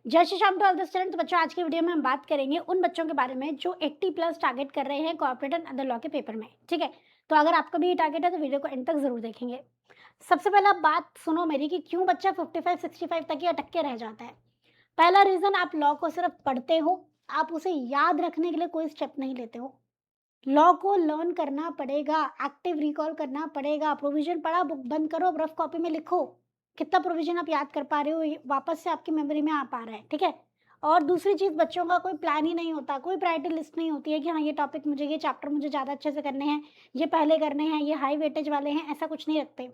जय Shri Shyam to all the students. बच्चों, आज की वीडियो में हम बात करेंगे उन बच्चों के बारे में जो 80 प्लस टारगेट कर रहे हैं कॉर्पोरेट एंड अदर लॉ के पेपर में। ठीक है, तो अगर आपका भी ये टारगेट है तो वीडियो को एंड तक जरूर देखेंगे। सबसे पहले आप बात सुनो मेरी कि क्यों बच्चा 55-65 तक ही अटक के रह जाता है। पहला रीजन, आप लॉ को सिर्फ पढ़ते हो, आप उसे याद रखने के लिए कोई स्टेप नहीं लेते हो। लॉ को लर्न करना पड़ेगा, एक्टिव रिकॉल करना पड़ेगा। प्रोविजन पढ़ा, बुक बंद करो, अब रफ कॉपी में लिखो कितना प्रोविजन आप याद कर पा रहे हो, ये वापस से आपकी मेमोरी में आ पा रहा है। ठीक है, और दूसरी चीज, बच्चों का कोई प्लान ही नहीं होता, कोई प्रायोरिटी लिस्ट नहीं होती है कि हाँ ये टॉपिक मुझे, ये चैप्टर मुझे ज्यादा अच्छे से करने हैं, ये पहले करने हैं, ये हाई वेटेज वाले हैं, ऐसा कुछ नहीं रखते।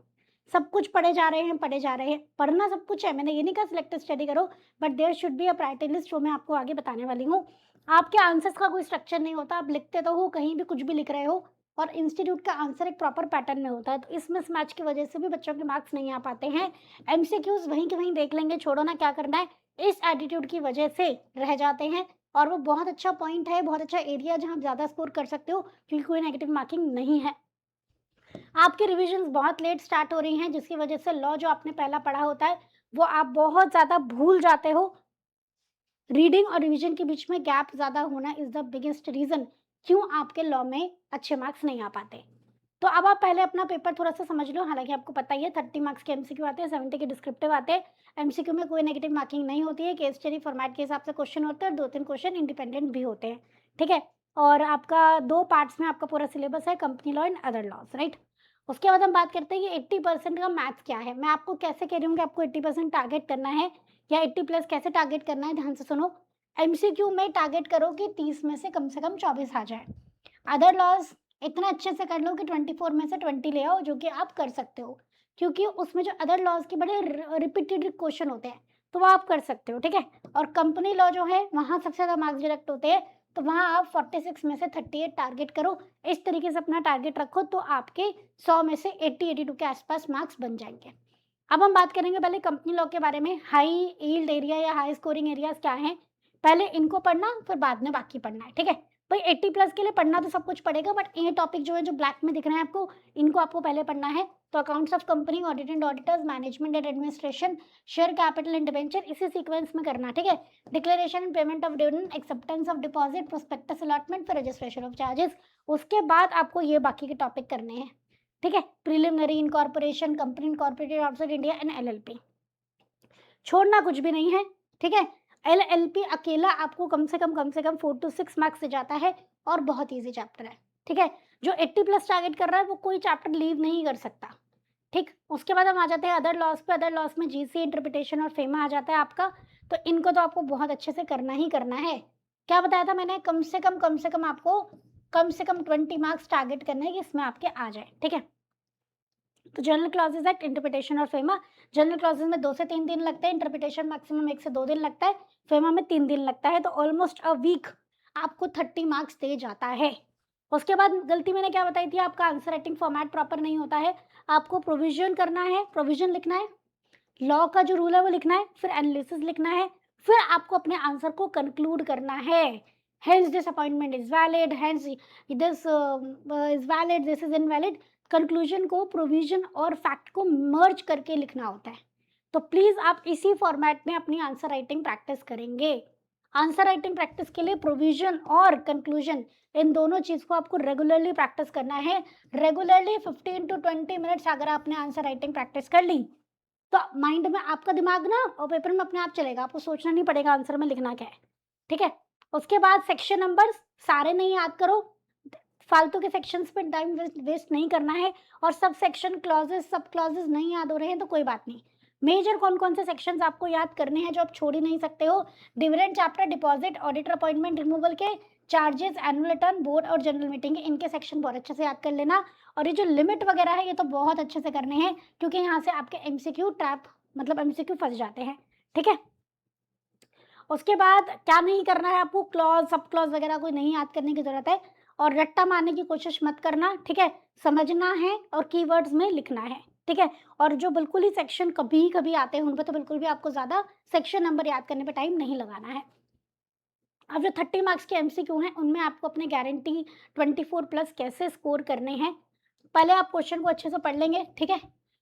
सब कुछ पढ़े जा रहे हैं, पढ़े जा रहे हैं। पढ़ना सब कुछ है, मैंने ये नहीं कहा सिलेक्टिव स्टडी करो, but there should be a priority list, जो मैं आपको आगे बताने वाली हूँ। आपके आंसर्स का कोई स्ट्रक्चर नहीं होता, आप लिखते तो हो, कहीं भी कुछ भी लिख रहे हो, और इंस्टीट्यूट का आंसर एक प्रॉपर पैटर्न में होता है, तो इस मिसमैच की वजह से भी बच्चों के मार्क्स नहीं आ पाते हैं। एमसीक्यूज वहीं के वहीं देख लेंगे, छोड़ो ना, क्या करना है, इस एटीट्यूड की वजह से रह जाते हैं। और वो बहुत अच्छा पॉइंट है, बहुत अच्छा एरिया जहां आप ज्यादा स्कोर कर सकते हो, क्योंकि कोई नेगेटिव मार्किंग नहीं है। आपकी रिविजन्स बहुत लेट स्टार्ट हो रही हैं, जिसकी वजह से लॉ जो आपने पहला पढ़ा होता है वो आप बहुत ज्यादा भूल जाते हो। रीडिंग और रिवीजन के बीच में गैप ज्यादा होना इज द बिगेस्ट रीजन क्यों आपके लॉ में अच्छे मार्क्स नहीं आ पाते। तो अब आप पहले अपना पेपर थोड़ा सा समझ लो। हालांकि आपको पता ही है 30 मार्क्स के एमसीक्यू आते हैं, 70 के डिस्क्रिप्टिव आते हैं। एमसीक्यू में कोई नेगेटिव मार्किंग नहीं होती है, केस स्टडी फॉर्मेट के हिसाब से क्वेश्चन होते हैं, और 2-3 क्वेश्चन इंडिपेंडेंट भी होते हैं। ठीक है, और आपका 2 पार्ट्स में आपका पूरा सिलेबस है, company law and other laws, right. उसके बाद हम बात करते हैं कि 80% का मैथ्स क्या है। मैं आपको कैसे कह रही हूँ कि आपको 80% टारगेट करना है, या 80 प्लस कैसे टारगेट करना है, ध्यान से सुनो। एमसीक्यू में टारगेट करो कि 30 में से कम 24 आ जाए। अदर लॉज इतना अच्छे से कर लो कि 24 में से 20 ले आओ, जो कि आप कर सकते हो, क्योंकि उसमें जो अदर लॉज के बड़े रिपीटेड क्वेश्चन होते हैं, तो वो आप कर सकते हो। ठीक है, और कंपनी लॉ जो है वहां सबसे ज्यादा मार्क्स डिडक्ट होते हैं, तो वहां आप 46 में से 38 टारगेट करो। इस तरीके से अपना टारगेट रखो, तो आपके 100 में से 80-82 के आसपास मार्क्स बन जाएंगे। अब हम बात करेंगे पहले कंपनी लॉ के बारे में। हाई यील्ड एरिया या हाई स्कोरिंग एरियाज क्या हैं, पहले इनको पढ़ना, फिर बाद में बाकी पढ़ना है। ठीक है भाई, 80 प्लस के लिए पढ़ना तो सब कुछ पड़ेगा, बट ये टॉपिक जो है, जो ब्लैक में दिख रहे हैं आपको, इनको आपको पहले पढ़ना है। तो accounts of company, audit and auditors, management and administration, share capital and debenture, इसी सीक्वेंस में करना। ठीक है, declaration and payment of dividend, acceptance of deposit, prospectus allotment, फिर रजिस्ट्रेशन ऑफ चार्जेस। उसके बाद आपको ये बाकी के टॉपिक करने हैं। ठीक है, preliminary, incorporation, company incorporated outside India and LLP, छोड़ना कुछ भी नहीं है। ठीक है, एलएलपी अकेला आपको कम से कम 4 to 6 मार्क्स से जाता है, और बहुत इजी चैप्टर है। ठीक है, जो 80 प्लस टारगेट कर रहा है वो कोई चैप्टर लीव नहीं कर सकता। ठीक, उसके बाद हम आ जाते हैं अदर लॉस पे। अदर लॉस में जीसी, इंटरप्रिटेशन और फेमा आ जाता है आपका। तो इनको तो आपको बहुत अच्छे से करना ही करना है। क्या बताया था मैंने, कम से कम आपको कम से कम 20 मार्क्स टारगेट करने हैं कि इसमें आपके आ जाए। ठीक है, तो जनरल क्लॉजेज एक्ट, इंटरप्रिटेशन और फेमा। जनरल क्लॉजेज में 2 से 3 दिन लगते हैं, इंटरप्रिटेशन मैक्सिमम 1 से 2 दिन लगता है, फेमा में 3 दिन लगता है। तो ऑलमोस्ट अ वीक आपको 30 मार्क्स दे जाता है। उसके बाद गलती मैंने क्या बताई थी, आपका आंसर राइटिंग फॉर्मेट प्रॉपर नहीं होता है। आपको प्रोविजन करना है, प्रोविजन लिखना है, लॉ का जो रूल है वो लिखना है, फिर एनालिसिस लिखना है, फिर आपको अपने आंसर को कंक्लूड करना है। Hence this appointment is valid, hence this is valid, this is invalid. Conclusion को प्रोविजन और फैक्ट को मर्ज करके लिखना होता है। तो प्लीज आप इसी फॉर्मेट में अपनी आंसर राइटिंग प्रैक्टिस करेंगे। आंसर राइटिंग प्रैक्टिस के लिए प्रोविजन और कंक्लूजन, इन दोनों चीज को आपको रेगुलरली प्रैक्टिस करना है। रेगुलरली 15 to 20 मिनट्स अगर आपने आंसर राइटिंग प्रैक्टिस कर ली, तो माइंड में आपका दिमाग ना और पेपर में अपने आप चलेगा, आपको सोचना नहीं पड़ेगा आंसर में लिखना क्या है। ठीक है, उसके बाद सेक्शन नंबर्स सारे नहीं याद करो, फालतू के सेक्शंस पे टाइम वेस्ट नहीं करना है। और सब सेक्शन क्लॉजेस, सब क्लॉजेस नहीं याद हो रहे हैं तो कोई बात नहीं। मेजर कौन कौन से सेक्शंस आपको याद करने हैं जो आप छोड़ ही नहीं सकते हो, dividend chapter, deposit, auditor appointment removal के, चार्जेस, एनुअल रिटर्न, बोर्ड और जनरल मीटिंग, इनके सेक्शन बहुत अच्छे से याद कर लेना। और ये जो लिमिट वगैरह है ये तो बहुत अच्छे से करने हैं, क्योंकि यहाँ से आपके एमसीक्यू ट्रैप, मतलब एमसीक्यू फंस जाते हैं। ठीक है, उसके बाद क्या नहीं करना है आपको, क्लॉज, सब क्लॉज वगैरह कोई नहीं याद करने की जरूरत है। और रट्टा मारने की कोशिश मत करना। ठीक है, समझना है और कीवर्ड्स में लिखना है। ठीक है, और जो बिल्कुल ही सेक्शन कभी कभी आते हैं उन पर तो बिल्कुल भी आपको ज्यादा सेक्शन नंबर याद करने पे टाइम नहीं लगाना है। अब जो 30 मार्क्स के एमसीक्यू हैं उनमें आपको अपने गारंटी 24 प्लस कैसे स्कोर करने हैं, पहले आप क्वेश्चन को अच्छे से पढ़ लेंगे। ठीक है,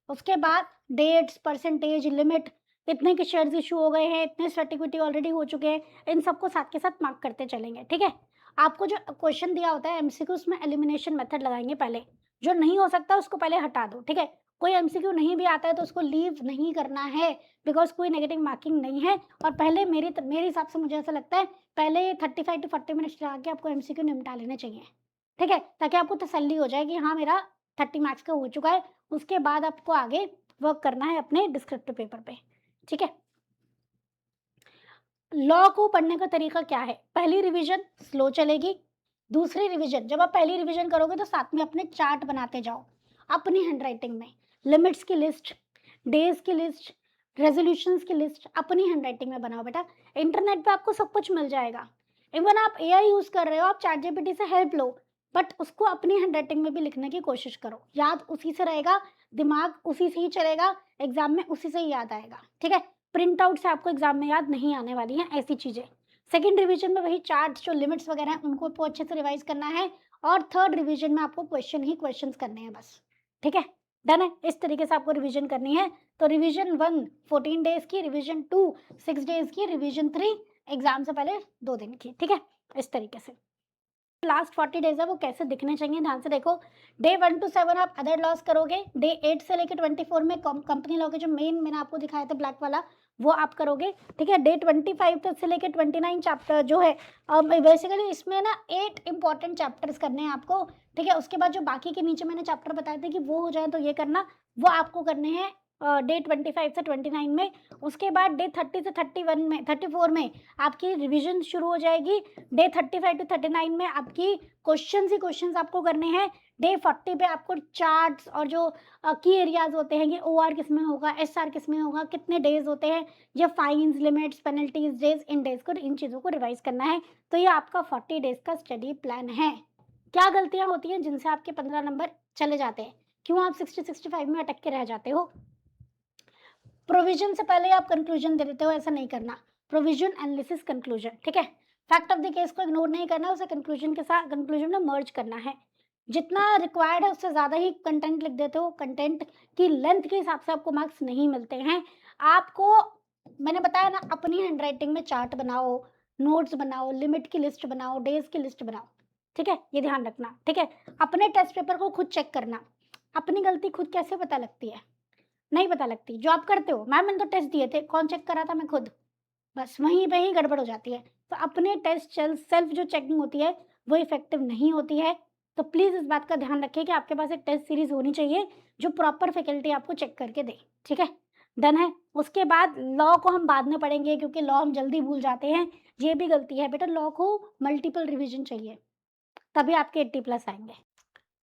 उसके बाद डेट्स, परसेंटेज, लिमिट, इतने के शेयर्स इशू हो गए हैं, इतने स्वेट इक्विटी ऑलरेडी हो चुके हैं, इन सबको साथ के साथ मार्क करते चलेंगे, ठीक है? आपको जो क्वेश्चन दिया होता है एमसीक्यू, उसमें एलिमिनेशन मेथड लगाएँगे पहले, जो नहीं हो सकता उसको पहले हटा दो, ठीक है? कोई एमसीक्यू नहीं भी आता है तो उसको लीव नहीं करना है, बिकॉज़ कोई नेगेटिव मार्किंग नहीं है। और पहले मेरे हिसाब से मुझे ऐसा लगता है, पहले 35 टू 40 मिनट्स लगा के आपको एमसीक्यू निपटा लेने चाहिए, ठीक है? ताकि आपको तसल्ली हो जाए कि हाँ, मेरा 30 मार्क्स का हो चुका है, उसके बाद आपको आगे वर्क करना है अपने डिस्क्रिप्टिव पेपर पे, ठीक है? लॉ को पढ़ने का तरीका क्या है? पहली रिवीजन स्लो चलेगी, दूसरी रिवीजन जब आप पहली रिवीजन करोगे तो साथ में अपने चार्ट बनाते जाओ, अपनी हैंडराइटिंग में। लिमिट्स की लिस्ट, डेज़ की लिस्ट, रेज़ोल्यूशंस की लिस्ट अपनी हैंडराइटिंग में बनाओ बेटा। इंटरनेट पे आपको सब कुछ मिल जाएगा। इवन आप एआई यूज़ कर रहे हो, आप चैट जीपीटी से हेल्प लो, बट उसको अपनी हैंडराइटिंग में भी लिखने की कोशिश करो। याद उसी से रहेगा, दिमाग उसी से ही चलेगा, एग्ज़ाम में उसी से ही याद आएगा, ठीक है? प्रिंट आउट से आपको एग्जाम में याद नहीं आने वाली हैं ऐसी चीज़ें। सेकंड रिवीजन में वही चार्ट्स जो लिमिट्स वगैरह हैं उनको आपको अच्छे से रिवाइज़ करना है, और थर्ड रिवीजन में आपको क्वेश्चन ही क्वेश्चंस करने हैं बस। ठीक है? डन है? इस तरीके से आपको रिवीजन करनी है। तो रिवीजन 1 14 डेज़ की, रिवीजन 2 6 डेज़ की, रिवीजन 3 एग्जाम से पहले 2 दिन की। ठीक है? इस तरीके से। लास्ट 40 डेज़ है वो कैसे दिखने चाहिए, ध्यान से देखो। डे 1 टू 7 आप अदर लॉस करोगे, डे 8 से लेके 24 में कंपनी लॉ के जो मेन मैंने आपको दिखाया था ब्लैक वाला, वो आप करोगे, ठीक है? डे 25 तक से लेके 29 चैप्टर जो है, बेसिकली इसमें ना 8 इंपॉर्टेंट चैप्टर्स करने हैं आपको, ठीक है? उसके बाद जो बाकी के नीचे मैंने चैप्टर बताए थे कि वो हो जाए तो ये करना, वो आपको करने हैं डे 25 से 29 में। उसके बाद डे 30 से 31 में 34 में आपकी रिवीजन शुरू हो जाएगी। डे 35 टू 39 में आपकी क्वेश्चंस ही क्वेश्चंस आपको करने हैं। डे 40 पे आपको चार्ट्स और जो की एरियाज होते हैं, ये ओआर किस में होगा, एसआर किस में होगा, कितने डेज होते हैं, ये फाइन्स, लिमिट्स, पेनल्टीज, डेज, इन डेज को, इन चीज़ों को रिवाइज करना है। तो ये आपका 40 डेज का स्टडी प्लान है। क्या गलतियां होती हैं जिनसे आपके 15 नंबर चले जाते हैं? क्यों आप 60-65 में अटक के रह जाते हो? प्रोविजन से पहले आप कंक्लूजन दे देते हो, ऐसा नहीं करना। प्रोविजन, एनालिसिस, कंक्लूजन, ठीक है? फैक्ट ऑफ द केस को इग्नोर नहीं करना, उसे कंक्लूजन के साथ, कंक्लूजन में मर्ज करना है। जितना रिक्वायर्ड है उससे ज़्यादा ही कंटेंट लिख देते हो, कंटेंट की लेंथ के हिसाब से आपको मार्क्स नहीं मिलते हैं। आपको मैंने बताया ना, अपनी हैंडराइटिंग में चार्ट बनाओ, नोट्स बनाओ, लिमिट की लिस्ट बनाओ, डेज की लिस्ट बनाओ, ठीक है? ये ध्यान रखना, ठीक है? अपने टेस्ट पेपर को खुद चेक करना। अपनी गलती खुद कैसे पता लगती है? नहीं पता लगती। जो आप करते हो, मैम मैंने तो टेस्ट दिए थे, कौन चेक करा था? मैं खुद। बस वहीं पे ही गड़बड़ हो जाती है। तो अपने टेस्ट सेल्फ जो चेकिंग होती है, वो इफ़ेक्टिव नहीं होती है। तो प्लीज़ इस बात का ध्यान रखिए कि आपके पास एक टेस्ट सीरीज़ होनी चाहिए, जो प्रॉपर फैकल्टी आपको चेक करके दे, ठीक है? डन है? उसके बाद लॉ को हम बाद में पढ़ेंगे, क्योंकि लॉ हम जल्दी भूल जाते हैं। ये भी गलती है बेटा, लॉ को मल्टीपल रिवीजन चाहिए, तभी आपके 80 प्लस आएँगे।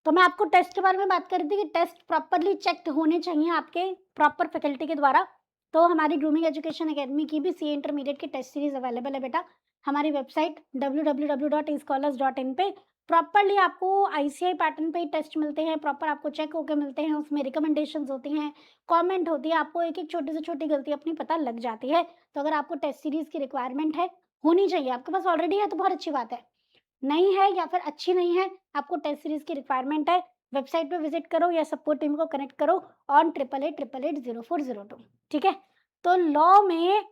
तो मैं आपको टेस्ट के बारे में बात कर रही थी कि टेस्ट प्रॉपरली चेक्ड होने चाहिए आपके प्रॉपर फैकल्टी के द्वारा। तो हमारी ग्रूमिंग एजुकेशन अकेडमी की भी सीए इंटरमीडिएट की टेस्ट सीरीज अवेलेबल है बेटा। हमारी वेबसाइट www.escholars.in पे प्रॉपरली आपको आईसीआई पैटर्न पे ही टेस्ट मिलते हैं, प्रॉपर आपको चेक होके मिलते हैं, उसमें रिकमेंडेशंस होती हैं, कमेंट होती है, आपको एक-एक छोटी से छोटी गलती अपनी पता लग जाती है। तो अगर आपको टेस्ट सीरीज की रिक्वायरमेंट है, होनी चाहिए, आपके पास ऑलरेडी है तो बहुत अच्छी बात है। नहीं है या फिर अच्छी नहीं है, आपको टेस्ट सीरीज़ की रिक्वायरमेंट है, वेबसाइट पे विज़िट करो या सपोर्ट टीम को कनेक्ट करो ऑन 8888880402, ठीक है? तो लॉ में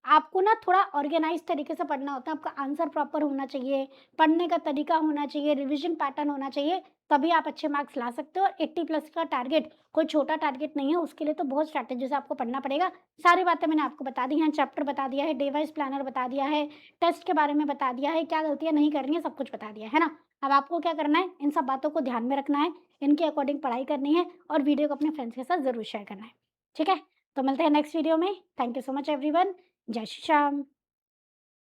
आपको ना थोड़ा ऑर्गेनाइज़ तरीके से पढ़ना होता है, आपका आंसर प्रॉपर होना चाहिए, पढ़ने का तरीका होना चाहिए, रिवीजन पैटर्न होना चाहिए, तभी आप अच्छे मार्क्स ला सकते हो। और 80 प्लस का टारगेट कोई छोटा टारगेट नहीं है, उसके लिए तो बहुत स्ट्रैटेजी से आपको पढ़ना पड़ेगा। सारी बातें मैंने आपको बता दी हैं, चैप्टर बता दिया है, डे वाइज़ प्लानर बता दिया है, टेस्ट के बारे में बता दिया है, क्या गलतियाँ नहीं करनी है, सब कुछ बता दिया है ना? अब आपको क्या करना है, इन सब बातों को ध्यान में रखना है, इनके अकॉर्डिंग पढ़ाई करनी है और वीडियो को अपने फ्रेंड्स के साथ ज़रूर शेयर करना है, ठीक है? तो मिलते हैं नेक्स्ट वीडियो में। Thank you so much everyone. जय श्री श्याम।